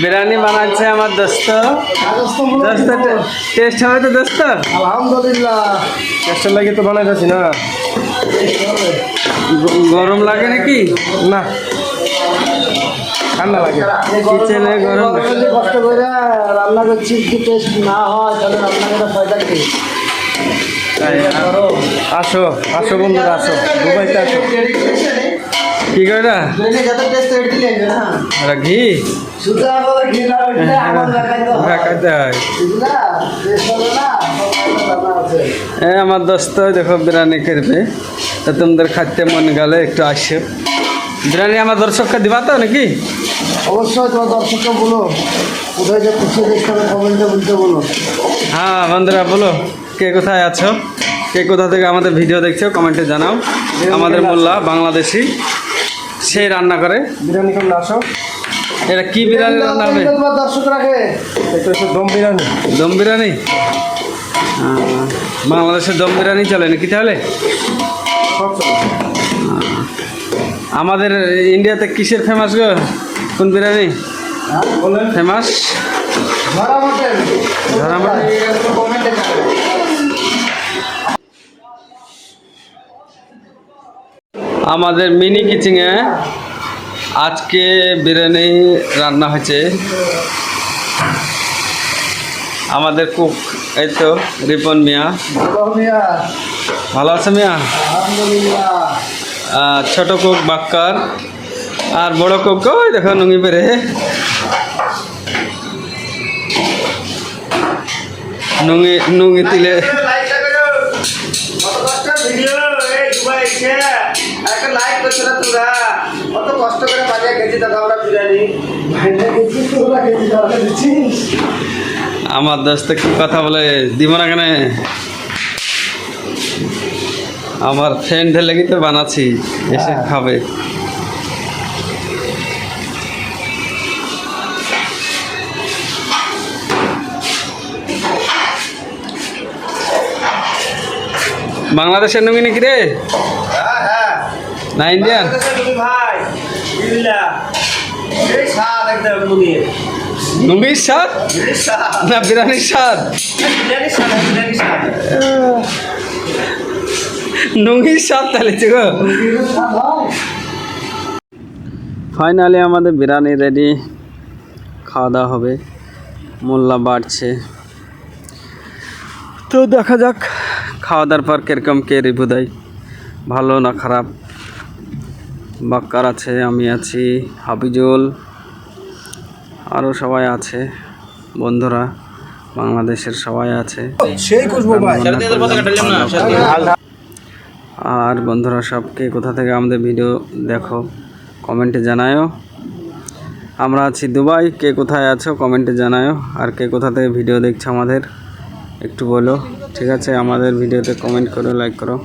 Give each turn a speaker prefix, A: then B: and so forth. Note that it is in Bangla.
A: বিরিয়ানি বানাচ্ছে আমার দোস্ত। টেস্ট হবে তো দোস্ত?
B: আলহামদুলিল্লাহ, টেস্টের লাগে তো বানাইতেছি না।
A: গরম লাগে নাকি?
B: না, ঠান্ডা লাগে।
A: কিচেনে গরম
B: কষ্ট করে রান্না করছি, যদি টেস্ট না হয় তাহলে রান্না করে ফায়দা কি? আসো আসো বন্ধুরা, আসো দুবাইতে আসো।
A: কি করে ঘি আমার দোস্ত দেখো বিরিয়ানি করবে, তো তোমাদের খাইতে মন গেলে একটু আসো। বিরিয়ানি আমার দর্শককে দিবা তো নাকি?
B: অবশ্যই তোমার দর্শককে বলো কোথায় যে পিছিয়ে দেখতে হবে, কমেন্টে বলতে বলো।
A: হ্যাঁ বন্ধুরা বলো, কে কোথায় আছো, কে কোথা থেকে আমাদের ভিডিও দেখছো কমেন্টে জানাও। আমাদের মোল্লা বাংলাদেশি, সেই রান্না করে
B: বিরিয়ানি করলে আসো।
A: এটা কি বিরিয়ানি রান্না হবে?
B: দর্শকরাকে এটা হচ্ছে দম বিরিয়ানি।
A: দম বিরিয়ানি, বাংলাদেশের দম বিরিয়ানি চলে নাকি তাহলে?
B: সব চলে।
A: আমাদের ইন্ডিয়াতে কিসের ফেমাস গো? কোন বিরিয়ানি ফেমাস?
B: ধরা মটন।
A: ধরা মটন। আমাদের মিনি কিচেনে আজকে বিরিয়ানি রান্না হয়েছে। আমাদের কুক এই তো রিপন মিয়া। ভালো আছে মিয়া? ছোট কুক বাক্কার, আর বড় কুক ওই দেখো নুঙ্গি পেরে। নুঙ্গি তিলে আমার দোস্ত কি কথা বলে দিব না কেন? আমার ফ্রেন্ডের লেগে তো বানাচ্ছি, এসে খাবে। বাংলাদেশের নুঙ্গি নাকি রে? না ইন্ডিয়ান? নুঙ্গির স্বাদ না বিরিয়ানির স্বাদ? নুঙ্গির স্বাদ তাহলে গো। ফাইনালি আমাদের বিরিয়ানি রেডি, খাওয়া দাওয়া হবে। মোল্লা বাড়ছে, তো দেখা যাক খাওয়া দাওয়ার পর কিরকম কে রিভিউ দেয়, ভালো না খারাপ। বাক্কার আছে, আমি আছি, হাবিজুল, আরও সবাই আছে, বন্ধুরা বাংলাদেশের সবাই আছে। আর বন্ধুরা সবকে কোথা থেকে আমাদের ভিডিও দেখো কমেন্টে জানায়ও। আমরা আছি দুবাই, কে কোথায় আছো কমেন্টে জানায়ও। আর কে কোথা থেকে ভিডিও দেখছো আমাদের একটু বলো, ঠিক আছে? আমাদের ভিডিওতে কমেন্ট করো, লাইক করো।